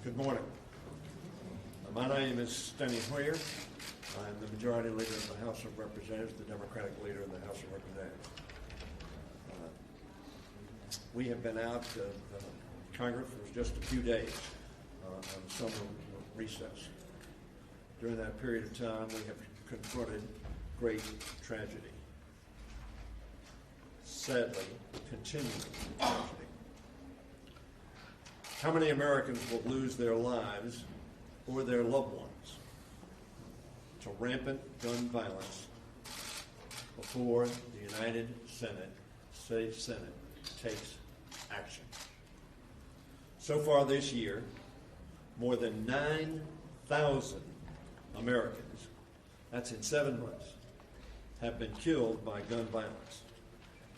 Good morning. My name is Steny Hoyer. I'm the Majority Leader in the House of Representatives, the Democratic Leader in the House of Representatives. We have been out of Congress for just a few days on summer recess. During that period of time, we have confronted great tragedy. Sadly, continuing tragedy. How many Americans will lose their lives or their loved ones to rampant gun violence before the United States Senate takes action? So far this year, more than 9,000 Americans, that's in 7 months, have been killed by gun violence,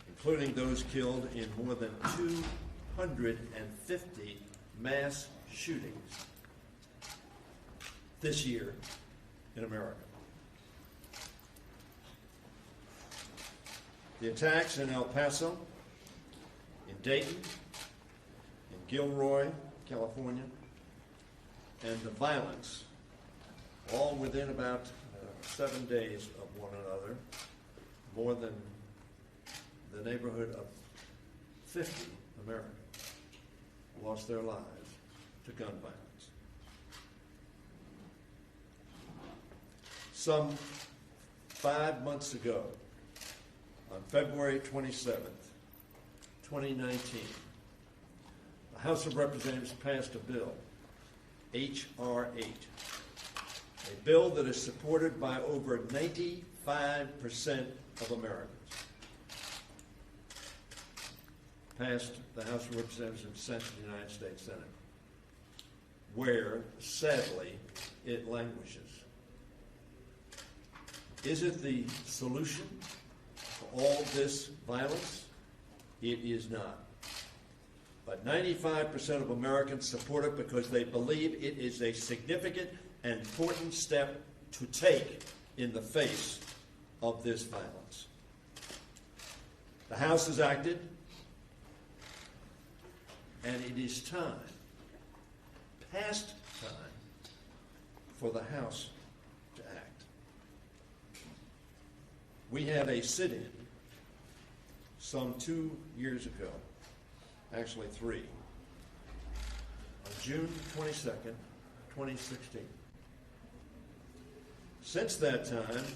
including those killed in more than 250 mass shootings this year in America. The attacks in El Paso, in Dayton, in Gilroy, California, and the violence, all within about 7 days of one another, more than the neighborhood of 50 Americans lost their lives to gun violence. Some 5 months ago, on February 27th, 2019, the House of Representatives passed a bill, H.R. 8, a bill that is supported by over 95% of Americans. Passed the House of Representatives and sent to the United States Senate, where, sadly, it languishes. Is it the solution to all this violence? It is not. But 95% of Americans support it because they believe it is a significant and important step to take in the face of this violence. The House has acted, and it is time, past time, for the House to act. We had a sit-in some 2 years ago, actually 3, on June 22nd, 2016. Since that time,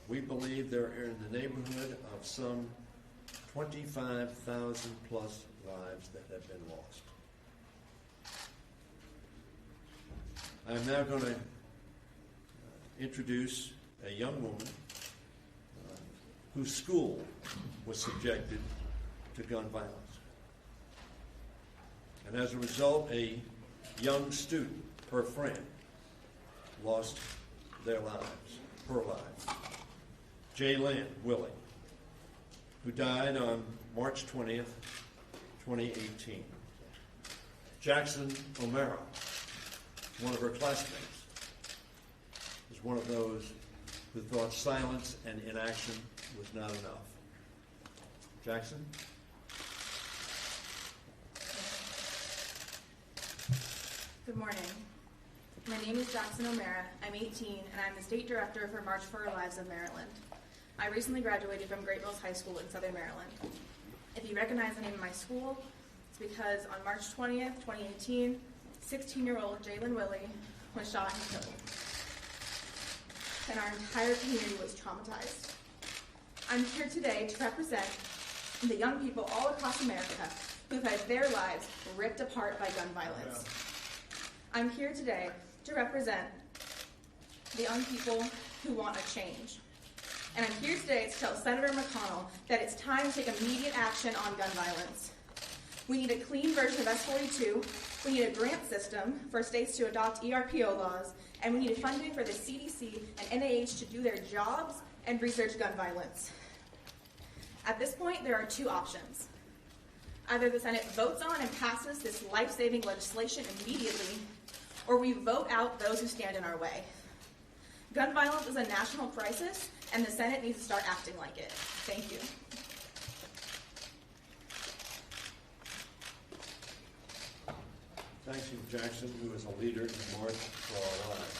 we believe there are in the neighborhood of some 25,000 plus lives that have been lost. I'm now going to introduce a young woman whose school was subjected to gun violence. And as a result, a young student, her friend, lost their lives, her life. Jaylynn Willie, who died on March 20th, 2018. Jackson O'Mara, one of her classmates, was one of those who thought silence and inaction was not enough. Jackson? Good morning. My name is Jackson O'Mara. I'm 18, and I'm the State Director for March for Our Lives of Maryland. I recently graduated from Great Mills High School in Southern Maryland. If you recognize the name of my school, it's because on March 20th, 2018, 16-year-old Jaylynn Willie was shot and killed. And our entire community was traumatized. I'm here today to represent the young people all across America who've had their lives ripped apart by gun violence. I'm here today to represent the young people who want a change. And I'm here today to tell Senator McConnell that it's time to take immediate action on gun violence. We need a clean version of S-42, we need a grant system for states to adopt ERPO laws, and we need funding for the CDC and NIH to do their jobs and research gun violence. At this point, there are 2 options. Either the Senate votes on and passes this life-saving legislation immediately, or we vote out those who stand in our way. Gun violence is a national crisis, and the Senate needs to start acting like it. Thank you. Thanks to Jackson, who is a leader in March for Our Lives.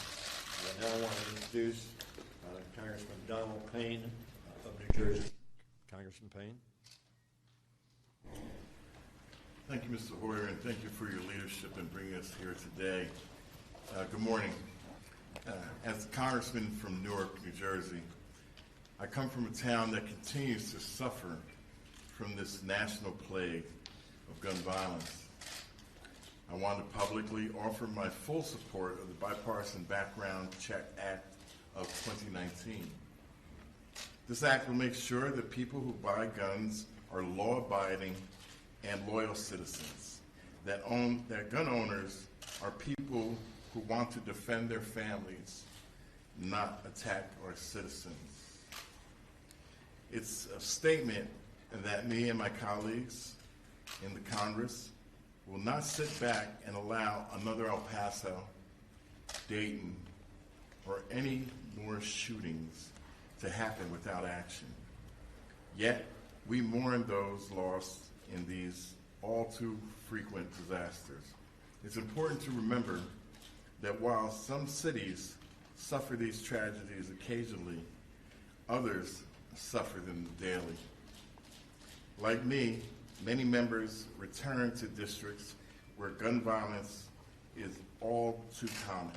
I now want to introduce Congressman Donald Payne of New Jersey. Congressman Payne. Thank you, Mr. Hoyer, and thank you for your leadership in bringing us here today. Good morning. As a congressman from Newark, New Jersey, I come from a town that continues to suffer from this national plague of gun violence. I want to publicly offer my full support of the Bipartisan Background Check Act of 2019. This act will make sure that people who buy guns are law-abiding and loyal citizens, that gun owners are people who want to defend their families, not attack our citizens. It's a statement that me and my colleagues in the Congress will not sit back and allow another El Paso, Dayton, or any more shootings to happen without action. Yet, we mourn those lost in these all too frequent disasters. It's important to remember that while some cities suffer these tragedies occasionally, others suffer them daily. Like me, many members return to districts where gun violence is all too common,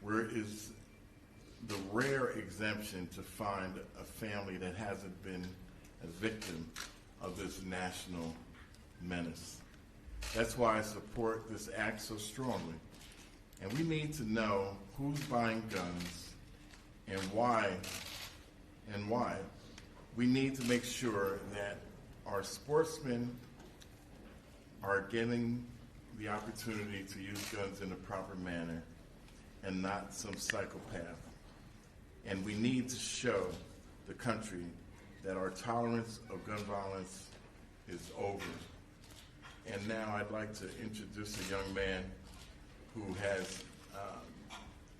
where it is the rare exemption to find a family that hasn't been a victim of this national menace. That's why I support this act so strongly. And we need to know who's buying guns and why. We need to make sure that our sportsmen are getting the opportunity to use guns in a proper manner and not some psychopath. And we need to show the country that our tolerance of gun violence is over. And now I'd like to introduce a young man who has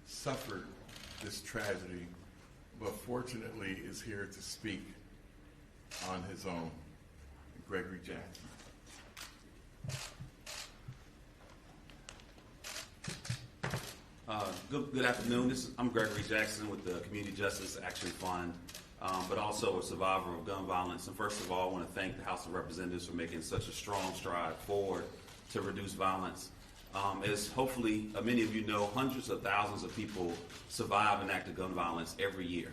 suffered this tragedy, but fortunately is here to speak on his own. Gregory Jackson. Good afternoon. I'm Gregory Jackson with the Community Justice Action Fund, but also a survivor of gun violence. And first of all, I want to thank the House of Representatives for making such a strong stride forward to reduce violence. As hopefully many of you know, hundreds of thousands of people survive an act of gun violence every year.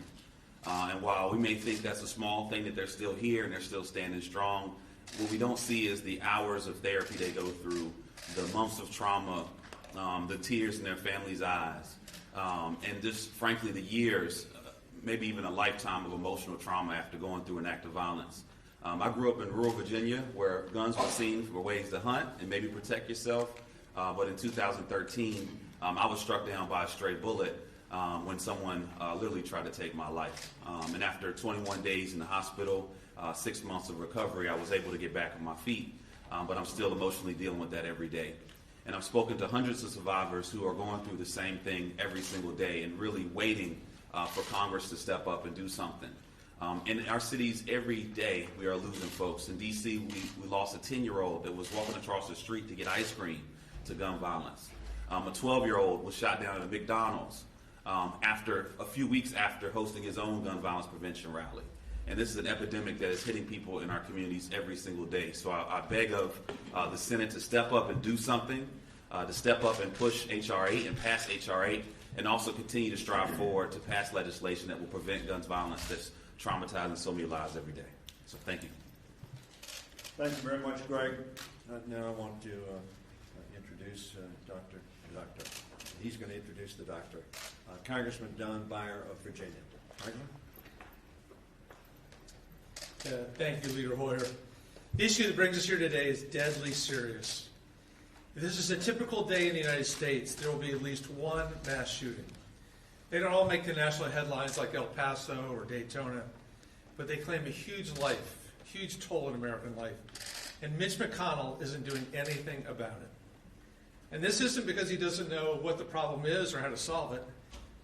And while we may think that's a small thing that they're still here and they're still standing strong, what we don't see is the hours of therapy they go through, the months of trauma, the tears in their families' eyes, and just frankly the years, maybe even a lifetime of emotional trauma after going through an act of violence. I grew up in rural Virginia where guns were seen for ways to hunt and maybe protect yourself, but in 2013 I was struck down by a stray bullet when someone literally tried to take my life. And after 21 days in the hospital, 6 months of recovery, I was able to get back on my feet, but I'm still emotionally dealing with that every day. And I've spoken to hundreds of survivors who are going through the same thing every single day and really waiting for Congress to step up and do something. In our cities, every day we are losing folks. In D.C., we lost a 10-year-old that was walking across the street to get ice cream to gun violence. A 12-year-old was shot down at a McDonald's after a few weeks after hosting his own gun violence prevention rally. And this is an epidemic that is hitting people in our communities every single day. So I beg of the Senate to step up and do something, to step up and push H.R. 8 and pass H.R. 8, and also continue to strive forward to pass legislation that will prevent gun violence that's traumatizing so many lives every day. So thank you. Thank you very much, Greg. Now I want to introduce Dr. He's going to introduce the doctor. Congressman Don Beyer of Virginia. Congressman? Thank you, Leader Hoyer. The issue that brings us here today is deadly serious. If this is a typical day in the United States, there will be at least one mass shooting. They don't all make the national headlines like El Paso or Daytona, but they claim a huge toll in American life. And Mitch Mcconnell isn't doing anything about it. And this isn't because he doesn't know what the problem is or how to solve it.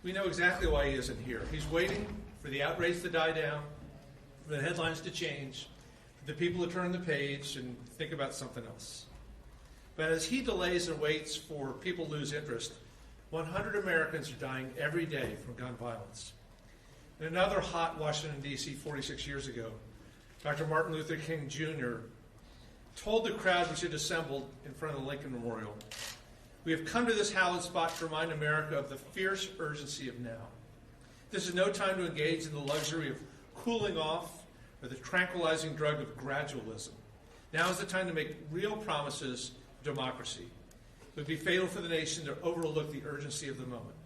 We know exactly why he isn't here. He's waiting for the outrage to die down, for the headlines to change, for the people to turn the page and think about something else. But as he delays and waits for people to lose interest, 100 Americans are dying every day from gun violence. In another hot Washington, D.C. 46 years ago, Dr. Martin Luther King Jr. told the crowd which had assembled in front of the Lincoln Memorial, "We have come to this hallowed spot to remind America of the fierce urgency of now. This is no time to engage in the luxury of cooling off or the tranquilizing drug of gradualism. Now is the time to make real promises of democracy. It would be fatal for the nation to overlook the urgency of the moment."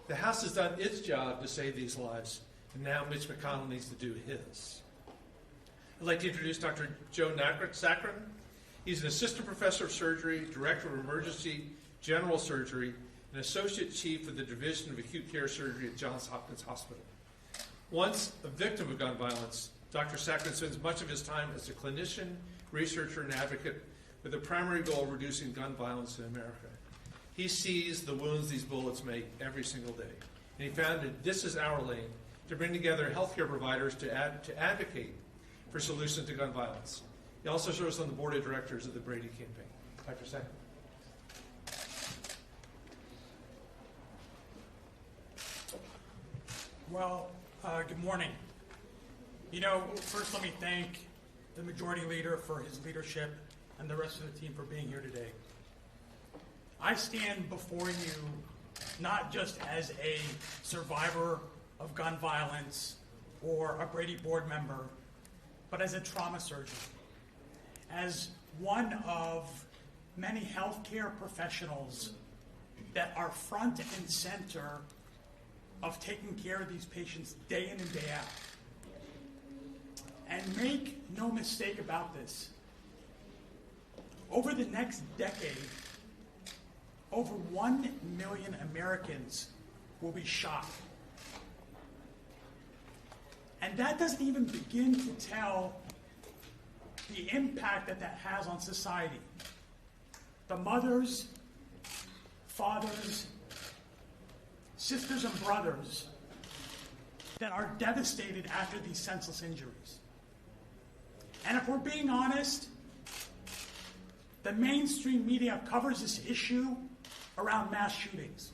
The House has done its job to save these lives, and now Mitch McConnell needs to do his. I'd like to introduce Dr. Joe Saccharin. He's an assistant professor of surgery, director of emergency general surgery, and associate chief of the Division of Acute Care Surgery at Johns Hopkins Hospital. Once a victim of gun violence, Dr. Saccharin spends much of his time as a clinician, researcher, and advocate with the primary goal of reducing gun violence in America. He sees the wounds these bullets make every single day. And he founded This Is Our Lane to bring together healthcare providers to advocate for solutions to gun violence. He also serves on the board of directors of the Brady campaign. Dr. Saccharin. Well, good morning. First let me thank the majority leader for his leadership and the rest of the team for being here today. I stand before you not just as a survivor of gun violence or a Brady board member, but as a trauma surgeon, as one of many healthcare professionals that are front and center of taking care of these patients day in and day out. And make no mistake about this, over the next decade, over 1 million Americans will be shot. And that doesn't even begin to tell the impact that has on society. The mothers, fathers, sisters and brothers that are devastated after these senseless injuries. And if we're being honest, the mainstream media covers this issue around mass shootings.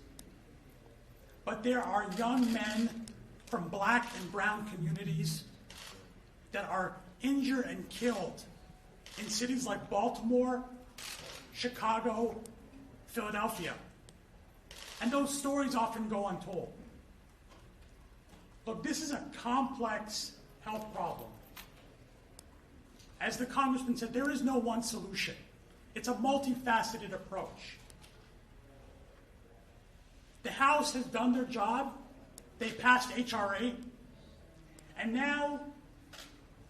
But there are young men from black and brown communities that are injured and killed in cities like Baltimore, Chicago, Philadelphia. And those stories often go untold. Look, this is a complex health problem. As the congressman said, there is no one solution. It's a multifaceted approach. The House has done their job. They passed H.R. 8. And now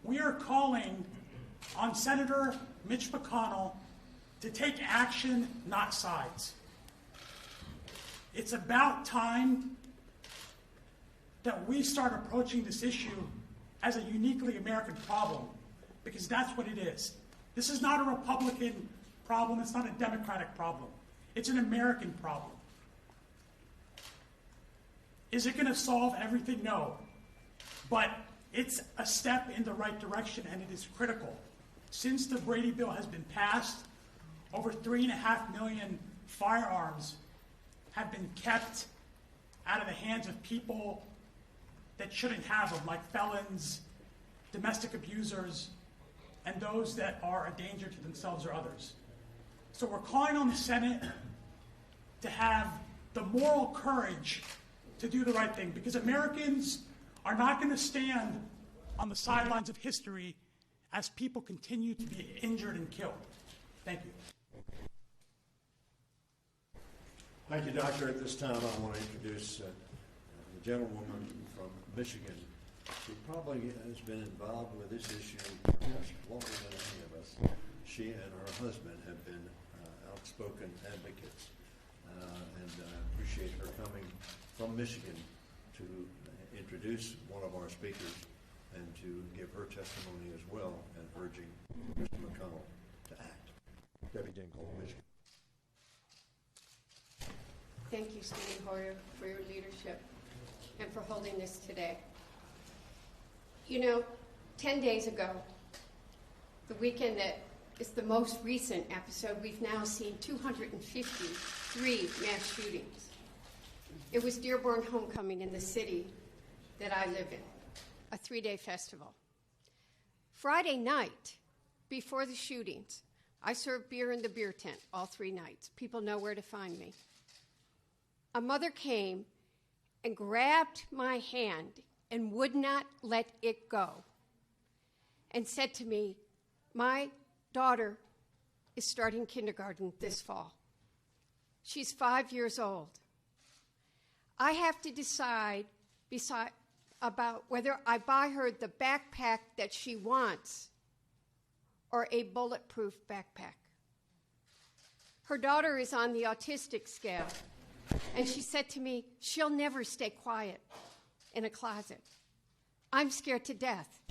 we are calling on Senator Mitch McConnell to take action, not sides. It's about time that we start approaching this issue as a uniquely American problem, because that's what it is. This is not a Republican problem. It's not a Democratic problem. It's an American problem. Is it going to solve everything? No. But it's a step in the right direction, and it is critical. Since the Brady bill has been passed, over 3.5 million firearms have been kept out of the hands of people that shouldn't have them, like felons, domestic abusers, and those that are a danger to themselves or others. So we're calling on the Senate to have the moral courage to do the right thing, because Americans are not going to stand on the sidelines of history as people continue to be injured and killed. Thank you. Thank you, Doctor. At this time, I want to introduce the gentlewoman from Michigan. She probably has been involved with this issue perhaps longer than any of us. She and her husband have been outspoken advocates, and I appreciate her coming from Michigan to introduce one of our speakers and to give her testimony as well, and urging Mr. McConnell to act. Debbie Dinkle, Michigan. Thank you, Stephen Hoyer, for your leadership and for holding this today. 10 days ago, the weekend that is the most recent episode. We've now seen 253 mass shootings. It was Dearborn Homecoming in the city that I live in, a 3-day festival. Friday night, before the shootings, I served beer in the beer tent all 3 nights. People know where to find me. A mother came and grabbed my hand and would not let it go and said to me, "My daughter is starting kindergarten this fall. She's 5 years old. I have to decide about whether I buy her the backpack that she wants or a bulletproof backpack." Her daughter is on the autistic scale, and she said to me, "She'll never stay quiet in a closet. I'm scared to death.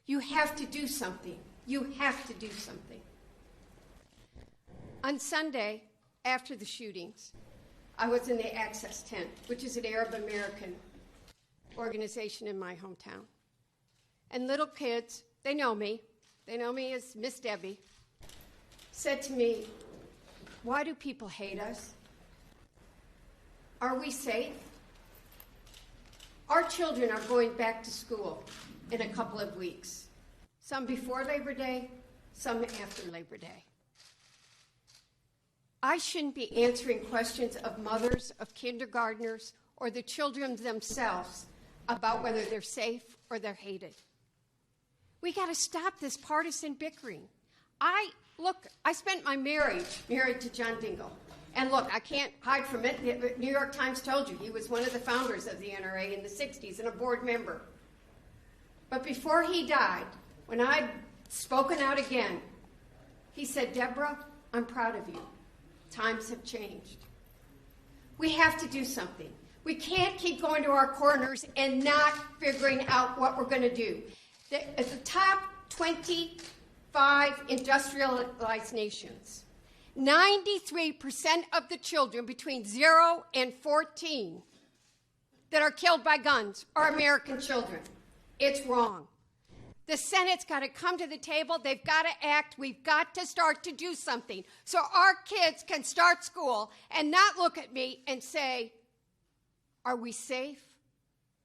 You have to do something. You have to do something." On Sunday, after the shootings, I was in the Access Tent, which is an Arab American organization in my hometown. And little kids, they know me as Miss Debbie, said to me, "Why do people hate us? Are we safe? Our children are going back to school in a couple of weeks. Some before Labor Day, some after Labor Day. I shouldn't be answering questions of mothers, of kindergartners, or the children themselves about whether they're safe or they're hated. We got to stop this partisan bickering. I spent my married to John Dingell. And look, I can't hide from it. The New York Times told you he was one of the founders of the NRA in the 60s and a board member. But before he died, when I'd spoken out again, he said, "Deborah, I'm proud of you. Times have changed. We have to do something. We can't keep going to our corners and not figuring out what we're going to do." The top 25 industrialized nations, 93% of the children between 0 and 14 that are killed by guns are American children. It's wrong. The Senate's got to come to the table. They've got to act. We've got to start to do something so our kids can start school and not look at me and say, "Are we safe?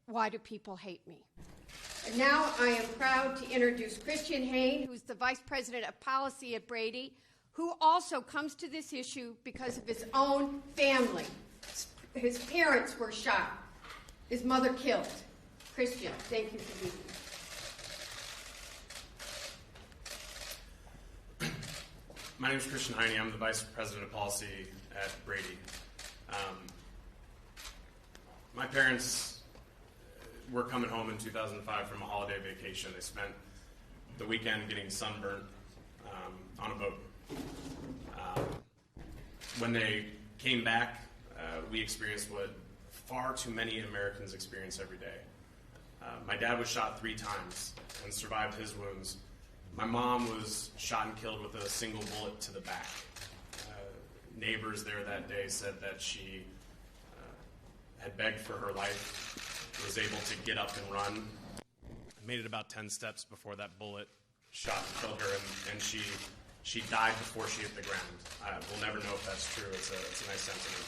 Why do people hate me?" And now I am proud to introduce Christian Hain, who's the Vice President of Policy at Brady, who also comes to this issue because of his own family. His parents were shot. His mother killed. Christian, thank you for being here. My name is Christian Heine. I'm the Vice President of Policy at Brady. My parents were coming home in 2005 from a holiday vacation. They spent the weekend getting sunburned on a boat. When they came back, we experienced what far too many Americans experience every day. My dad was shot 3 times and survived his wounds. My mom was shot and killed with a single bullet to the back. Neighbors there that day said that she had begged for her life, was able to get up and run, made it about 10 steps before that bullet shot and killed her, and she died before she hit the ground. We'll never know if that's true. It's a nice sentiment.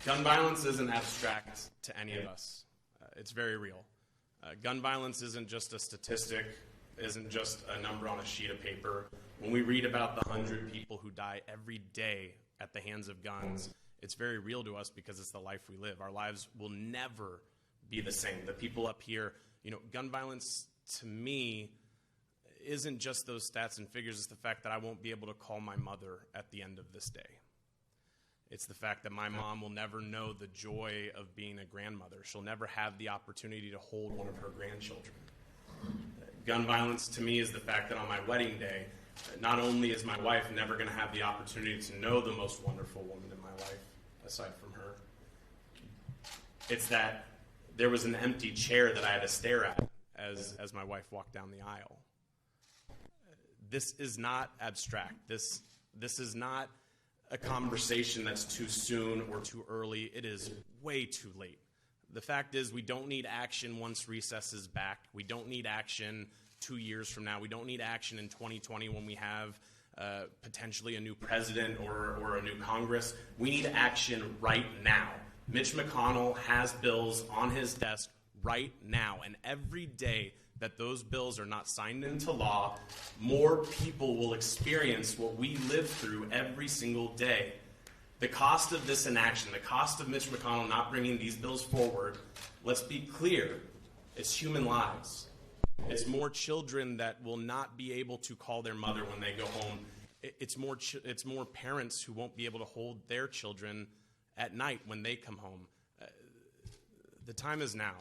Gun violence isn't abstract to any of us. It's very real. Gun violence isn't just a statistic, isn't just a number on a sheet of paper. When we read about the 100 people who die every day at the hands of guns, it's very real to us because it's the life we live. Our lives will never be the same. The people up here, gun violence to me isn't just those stats and figures. It's the fact that I won't be able to call my mother at the end of this day. It's the fact that my mom will never know the joy of being a grandmother. She'll never have the opportunity to hold one of her grandchildren. Gun violence to me is the fact that on my wedding day, not only is my wife never going to have the opportunity to know the most wonderful woman in my life, aside from her, it's that there was an empty chair that I had to stare at as my wife walked down the aisle. This is not abstract. This is not a conversation that's too soon or too early. It is way too late. The fact is we don't need action once recess is back. We don't need action 2 years from now. We don't need action in 2020 when we have potentially a new president or a new Congress. We need action right now. Mitch McConnell has bills on his desk right now, and every day that those bills are not signed into law, more people will experience what we live through every single day. The cost of this inaction, the cost of Mitch McConnell not bringing these bills forward, let's be clear, it's human lives. It's more children that will not be able to call their mother when they go home. It's more parents who won't be able to hold their children at night when they come home. The time is now,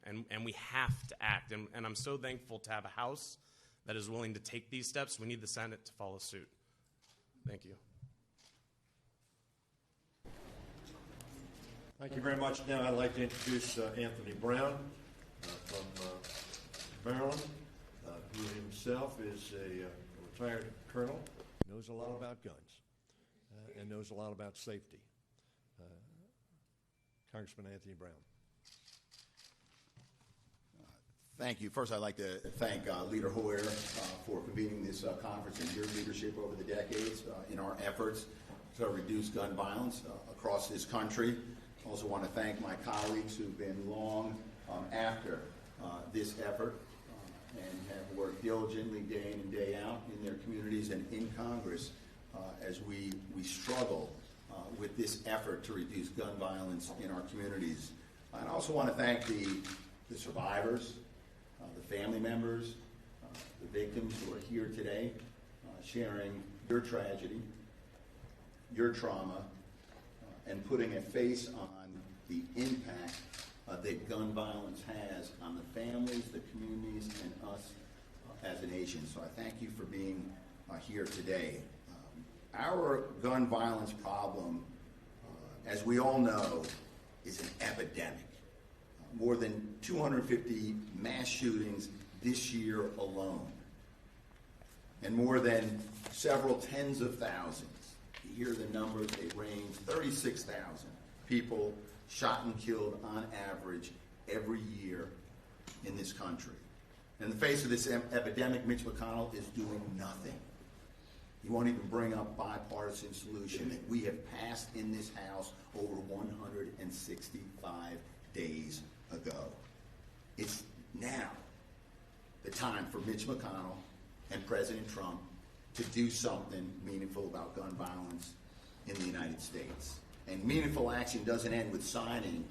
and we have to act. And I'm so thankful to have a House that is willing to take these steps. We need the Senate to follow suit. Thank you. Thank you very much. Now I'd like to introduce Anthony Brown from Maryland, who himself is a retired colonel, knows a lot about guns, and knows a lot about safety. Congressman Anthony Brown. Thank you. First, I'd like to thank Leader Hoyer for convening this conference and your leadership over the decades in our efforts to reduce gun violence across this country. I also want to thank my colleagues who've been long after this effort and have worked diligently day in and day out in their communities and in Congress as we struggle with this effort to reduce gun violence in our communities. I also want to thank the survivors, the family members, the victims who are here today, sharing your tragedy, your trauma, and putting a face on the impact that gun violence has on the families, the communities, and us as a nation. So I thank you for being here today. Our gun violence problem, as we all know, is an epidemic. More than 250 mass shootings this year alone, and more than several tens of thousands. You hear the numbers, they range, 36,000 people shot and killed on average every year in this country. In the face of this epidemic, Mitch McConnell is doing nothing. He won't even bring up bipartisan solution that we have passed in this House over 165 days ago. It's now the time for Mitch McConnell and President Trump to do something meaningful about gun violence in the United States. And meaningful action doesn't end with signing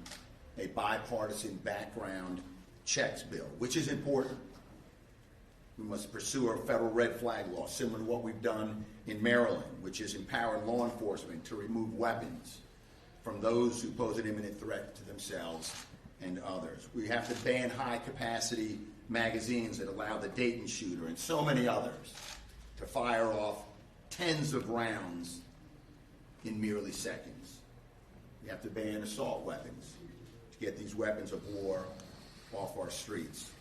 a bipartisan background checks bill, which is important. We must pursue our federal red flag law, similar to what we've done in Maryland, which is empowering law enforcement to remove weapons from those who pose an imminent threat to themselves and others. We have to ban high-capacity magazines that allow the Dayton shooter and so many others to fire off tens of rounds in merely seconds. We have to ban assault weapons to get these weapons of war off our streets.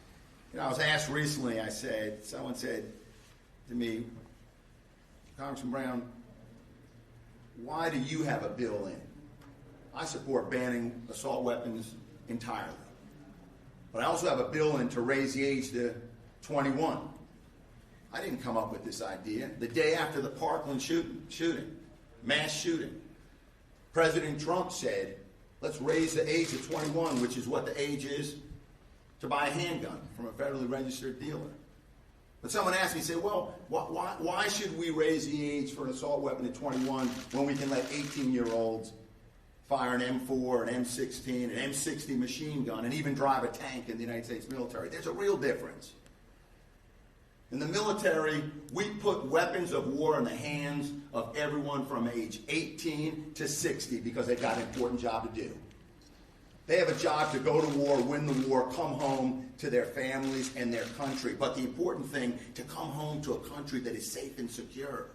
You know, I was asked recently, someone said to me, Congressman Brown, why do you have a bill in? I support banning assault weapons entirely. But I also have a bill in to raise the age to 21. I didn't come up with this idea. The day after the Parkland shooting, mass shooting, President Trump said, let's raise the age to 21, which is what the age is to buy a handgun from a federally registered dealer. But someone asked me, said, well, why should we raise the age for an assault weapon to 21 when we can let 18-year-olds fire an M4, an M16, an M60 machine gun, and even drive a tank in the United States military? There's a real difference. In the military, we put weapons of war in the hands of everyone from age 18 to 60 because they've got an important job to do. They have a job to go to war, win the war, come home to their families and their country. But the important thing, to come home to a country that is safe and secure.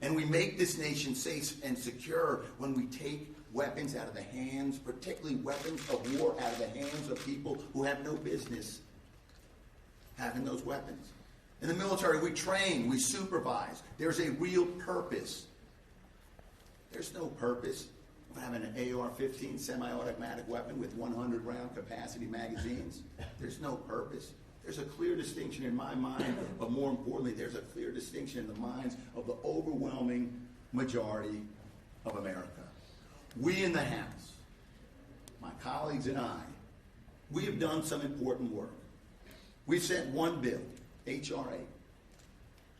And we make this nation safe and secure when we take weapons out of the hands, particularly weapons of war, out of the hands of people who have no business having those weapons. In the military, we train, we supervise. There's a real purpose. There's no purpose of having an AR-15 semi-automatic weapon with 100-round capacity magazines. There's no purpose. There's a clear distinction in my mind, but more importantly, there's a clear distinction in the minds of the overwhelming majority of America. We in the House, my colleagues and I, we have done some important work. We've sent one bill, H.R. 8,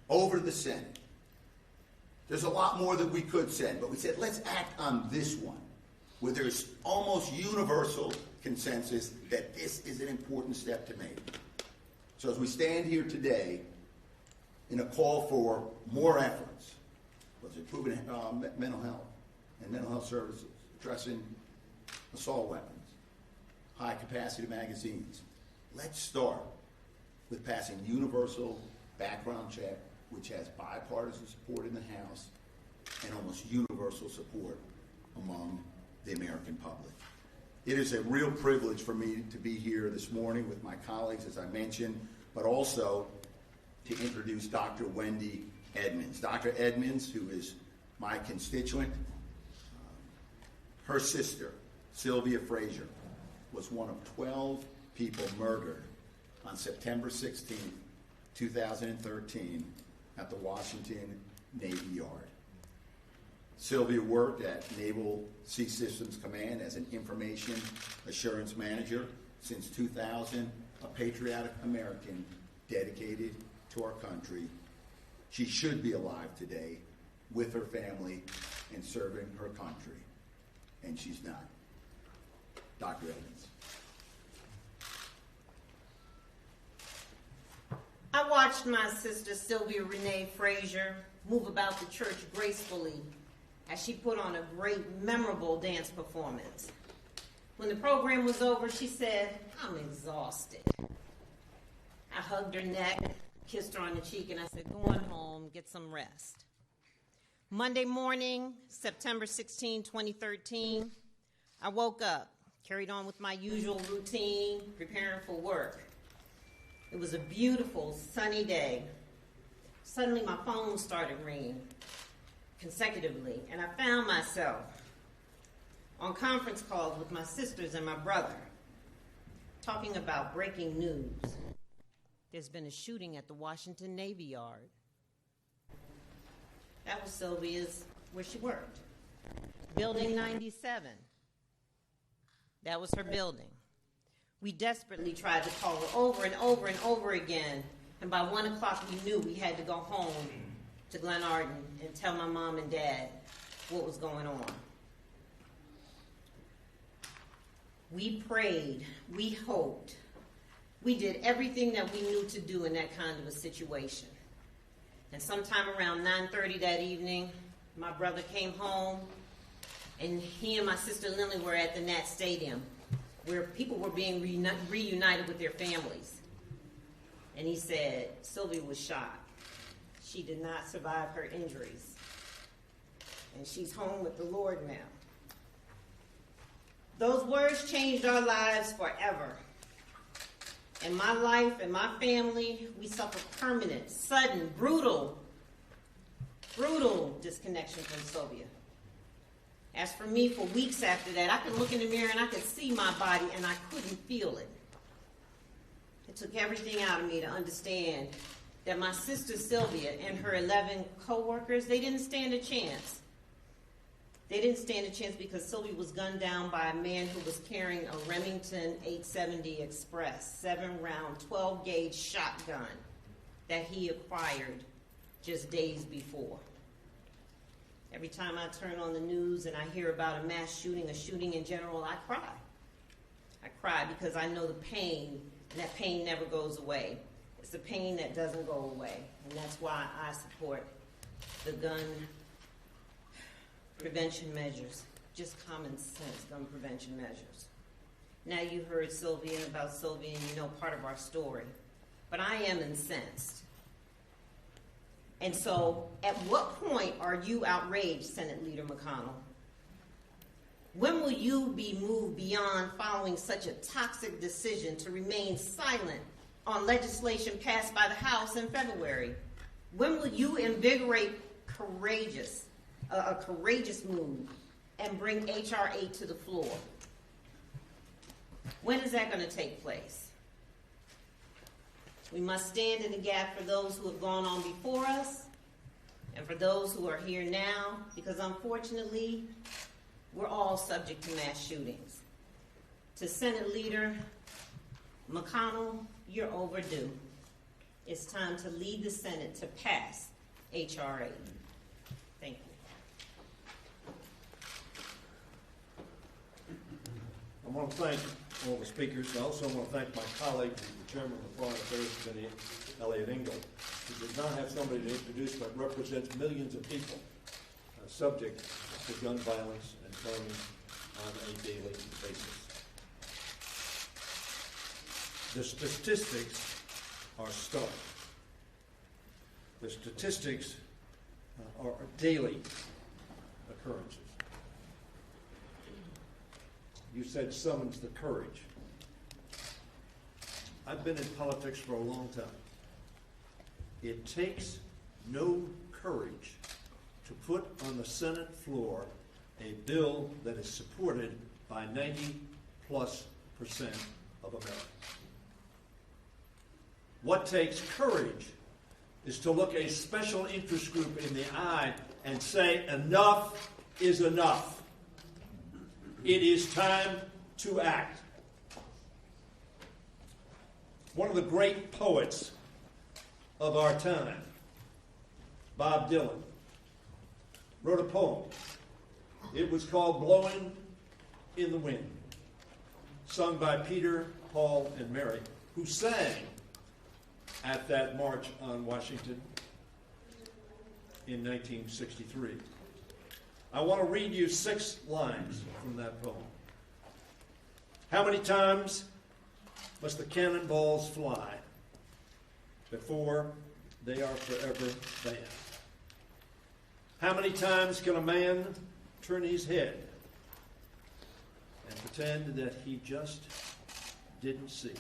over to the Senate. There's a lot more that we could send, but we said, let's act on this one, where there's almost universal consensus that this is an important step to make. So as we stand here today in a call for more efforts, was improving mental health and mental health services, addressing assault weapons, high-capacity magazines, let's start with passing universal background check, which has bipartisan support in the House and almost universal support among the American public. It is a real privilege for me to be here this morning with my colleagues, as I mentioned, but also to introduce Dr. Wendy Edmonds. Dr. Edmonds, who is my constituent, her sister, Sylvia Frazier, was one of 12 people murdered on September 16, 2013, at the Washington Navy Yard. Sylvia worked at Naval Sea Systems Command as an information assurance manager since 2000, a patriotic American dedicated to our country. She should be alive today with her family and serving her country, and she's not. Dr. Edmonds. I watched my sister Sylvia Renee Frazier move about the church gracefully as she put on a great, memorable dance performance. When the program was over, she said, "I'm exhausted." I hugged her neck, kissed her on the cheek, and I said, "Go on home, get some rest." Monday morning, September 16, 2013, I woke up, carried on with my usual routine, preparing for work. It was a beautiful, sunny day. Suddenly, my phone started ringing consecutively, and I found myself on conference calls with my sisters and my brother, talking about breaking news. There's been a shooting at the Washington Navy Yard. That was Sylvia's, where she worked. Building 97. That was her building. We desperately tried to call her over and over and over again, and by 1 o'clock we knew we had to go home to Glenarden and tell my mom and dad what was going on. We prayed, we hoped, we did everything that we knew to do in that kind of a situation. And sometime around 9:30 that evening, my brother came home, and he and my sister Lindley were at the Nat Stadium, where people were being reunited with their families. And he said, Sylvia was shot. She did not survive her injuries. And she's home with the Lord now. Those words changed our lives forever. In my life and my family, we suffered permanent, sudden, brutal disconnection from Sylvia. As for me, for weeks after that, I could look in the mirror and I could see my body and I couldn't feel it. It took everything out of me to understand that my sister Sylvia and her 11 co-workers, they didn't stand a chance. They didn't stand a chance because Sylvia was gunned down by a man who was carrying a Remington 870 Express, 7-round, 12-gauge shotgun that he acquired just days before. Every time I turn on the news and I hear about a mass shooting, a shooting in general, I cry. I cry because I know the pain, and that pain never goes away. It's the pain that doesn't go away, and that's why I support the gun prevention measures, just common sense gun prevention measures. Now you heard about Sylvia, and you know part of our story, but I am incensed. And so, at what point are you outraged, Senate Leader McConnell? When will you be moved beyond following such a toxic decision to remain silent on legislation passed by the House in February? When will you invigorate a courageous move and bring H.R. 8 to the floor? When is that going to take place? We must stand in the gap for those who have gone on before us and for those who are here now, because unfortunately, we're all subject to mass shootings. To Senate Leader McConnell, you're overdue. It's time to lead the Senate to pass H.R. 8. Thank you. I want to thank all the speakers. I also want to thank my colleague, the chairman of the Foreign Affairs Committee, Elliot Engel, who does not have somebody to introduce but represents millions of people subject to gun violence and felonies on a daily basis. The statistics are stark. The statistics are daily occurrences. You said summons the courage. I've been in politics for a long time. It takes no courage to put on the Senate floor a bill that is supported by 90+% of Americans. What takes courage is to look a special interest group in the eye and say, enough is enough. It is time to act. One of the great poets of our time, Bob Dylan, wrote a poem. It was called Blowing in the Wind, sung by Peter, Paul, and Mary, who sang at that March on Washington in 1963. I want to read you 6 lines from that poem. How many times must the cannonballs fly before they are forever banned? How many times can a man turn his head and pretend that he just didn't see?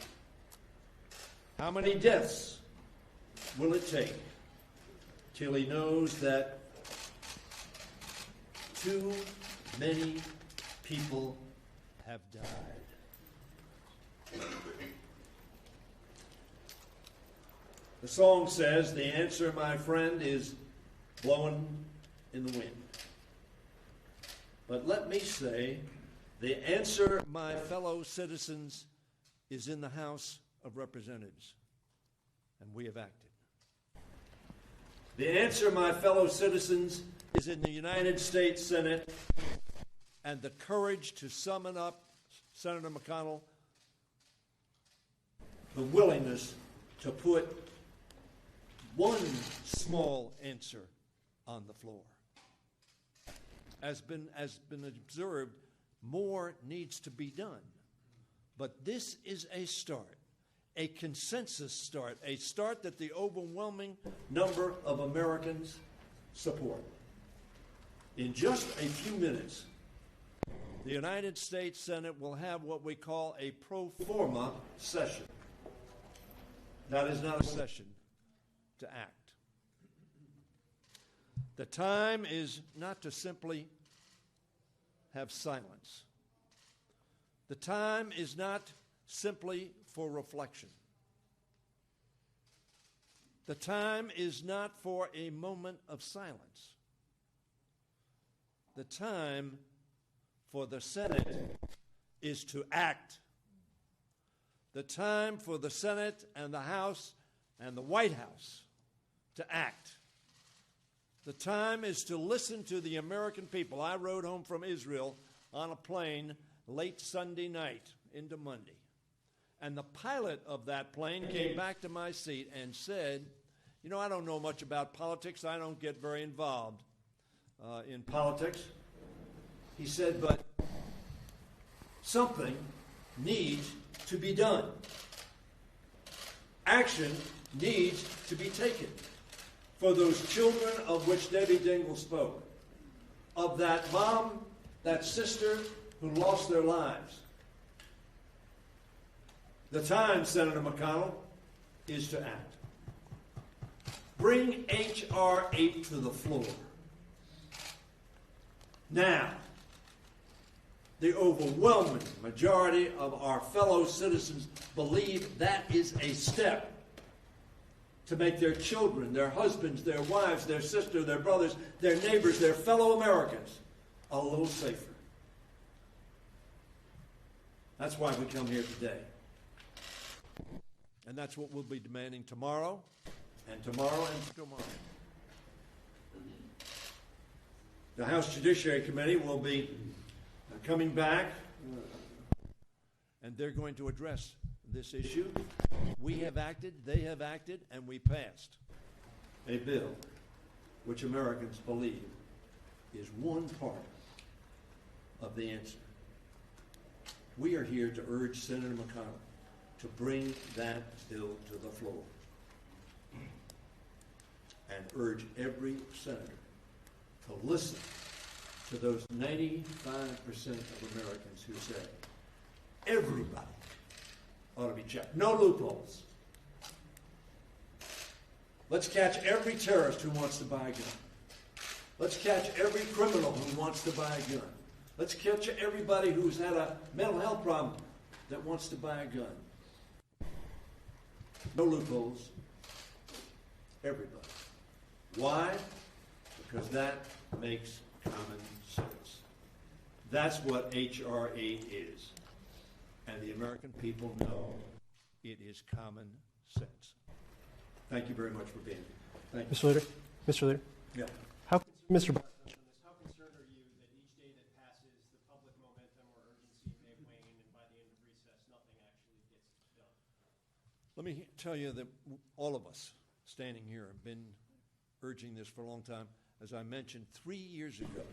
How many deaths will it take till he knows that too many people have died? The song says, the answer, my friend, is blowing in the wind. But let me say, the answer, my fellow citizens, is in the House of Representatives, and we have acted. The answer, my fellow citizens, is in the United States Senate, and the courage to summon up Senator McConnell, the willingness to put one small answer on the floor. As been observed, more needs to be done. But this is a start, a consensus start, a start that the overwhelming number of Americans support. In just a few minutes, the United States Senate will have what we call a pro forma session. That is not a session to act. The time is not to simply have silence. The time is not simply for reflection. The time is not for a moment of silence. The time for the Senate is to act. The time for the Senate and the House and the White House to act. The time is to listen to the American people. I rode home from Israel on a plane late Sunday night into Monday. And the pilot of that plane came back to my seat and said, you know, I don't know much about politics. I don't get very involved in politics. He said, but something needs to be done. Action needs to be taken for those children of which Debbie Dingell spoke, of that mom, that sister who lost their lives. The time, Senator McConnell, is to act. Bring H.R. 8 to the floor. Now, the overwhelming majority of our fellow citizens believe that is a step to make their children, their husbands, their wives, their sisters, their brothers, their neighbors, their fellow Americans a little safer. That's why we come here today. And that's what we'll be demanding tomorrow, and tomorrow, and tomorrow. The House Judiciary Committee will be coming back, and they're going to address this issue. We have acted, they have acted, and we passed a bill which Americans believe is one part of the answer. We are here to urge Senator McConnell to bring that bill to the floor and urge every senator to listen to those 95% of Americans who say everybody ought to be checked. No loopholes. Let's catch every terrorist who wants to buy a gun. Let's catch every criminal who wants to buy a gun. Let's catch everybody who's had a mental health problem that wants to buy a gun. No loopholes. Everybody. Why? Because that makes common sense. That's what H.R. 8 is. And the American people know it is common sense. Thank you very much for being here. Thank you. Mr. Leader. Yeah. Mr. How concerned are you that each day that passes, the public momentum or urgency may wane, and by the end of recess, nothing actually gets done? Let me tell you that all of us standing here have been urging this for a long time. As I mentioned, 3 years ago,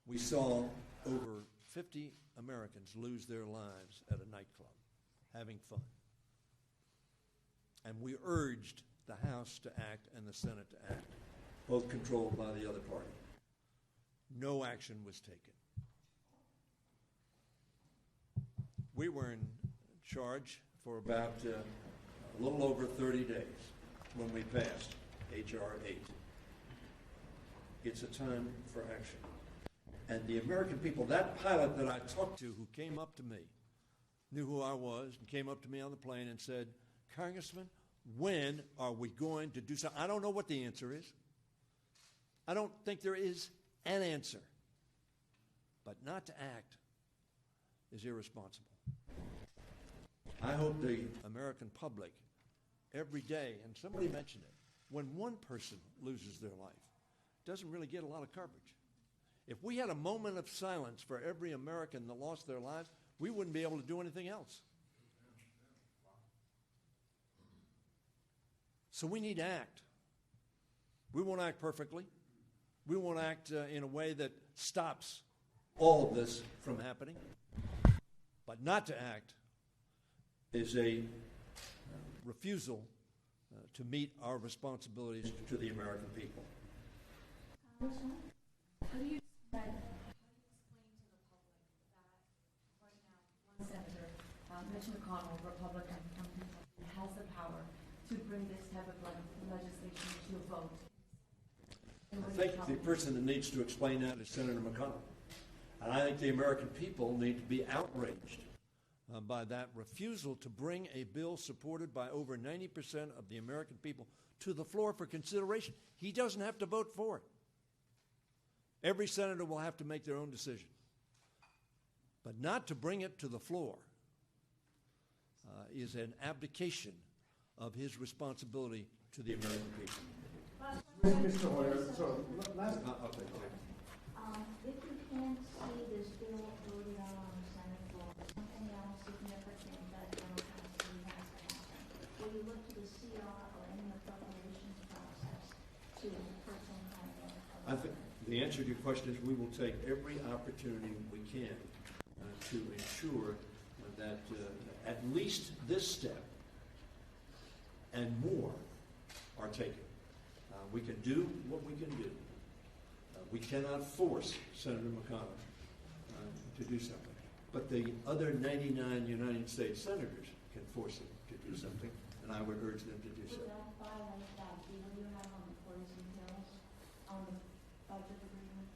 we saw over 50 Americans lose their lives at a nightclub, having fun. And we urged the House to act and the Senate to act, both controlled by the other party. No action was taken. We were in charge for about a little over 30 days when we passed H.R. 8. It's a time for action. And the American people, that pilot that I talked to who came up to me, knew who I was, and came up to me on the plane and said, Congressman, when are we going to do something? I don't know what the answer is. I don't think there is an answer. But not to act is irresponsible. I hope the American public every day, and somebody mentioned it, when one person loses their life, it doesn't really get a lot of coverage. If we had a moment of silence for every American that lost their lives, we wouldn't be able to do anything else. So we need to act. We won't act perfectly. We won't act in a way that stops all of this from happening. But not to act is a refusal to meet our responsibilities to the American people. Congressman, how do you explain to the public that right now one senator, Mitch McConnell, Republican from Kentucky, has the power to bring this type of legislation to a vote? I think the person that needs to explain that is Senator McConnell. And I think the American people need to be outraged by that refusal to bring a bill supported by over 90% of the American people to the floor for consideration. He doesn't have to vote for it. Every senator will have to make their own decision. But not to bring it to the floor is an abdication of his responsibility to the American people. Mr. Hoyer, so last if you can't see this bill voted on the Senate floor, something else significant that general counsel has to happen. Will you look to the CR or any appropriations process to put some kind of I think the answer to your question is we will take every opportunity we can to ensure that at least this step and more are taken. We can do what we can do. We cannot force Senator McConnell to do something. But the other 99 United States senators can force him to do something, and I would urge them to do so. Would that violate that deal you have on the poison pills, on the budget agreement?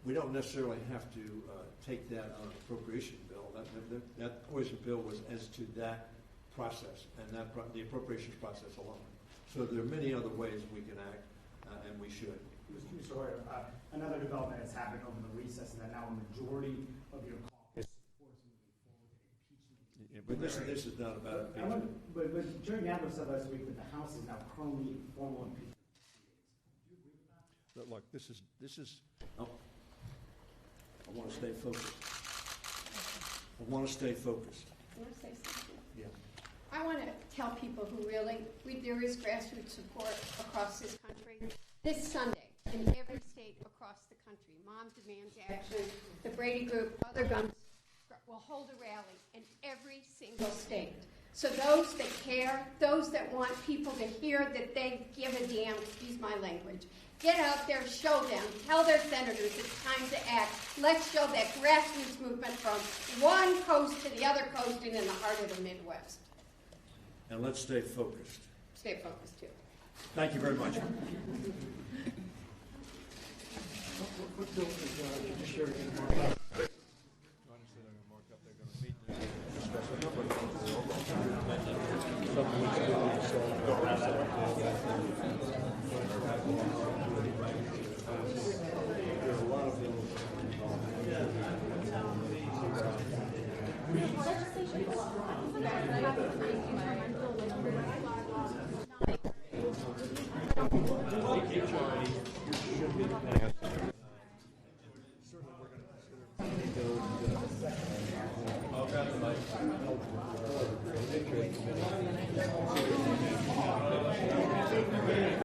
We don't necessarily have to take that on an appropriation bill. That poison bill was as to that process and the appropriations process alone. So there are many other ways we can act, and we should. Mr. Hoyer, another development that's happened over the recess is that now a majority of your caucus supports moving forward with impeachment. Yeah, but this is not about impeachment. But during the admin said last week that the House is now currently in formal impeachment proceedings. Do you agree with that? Look, this is. Oh, I want to stay focused. I want to stay focused. You want to say something? Yeah. I want to tell people who really, there is grassroots support across this country. This Sunday, in every state across the country, Mom Demands Action, the Brady Group, other guns will hold a rally in every single state. So those that care, those that want people to hear that they give a damn, excuse my language, get out there, show them, tell their senators it's time to act. Let's show that grassroots movement from one coast to the other coast and in the heart of the Midwest. And let's stay focused. Stay focused, too. Thank you very much. Certainly we're going to consider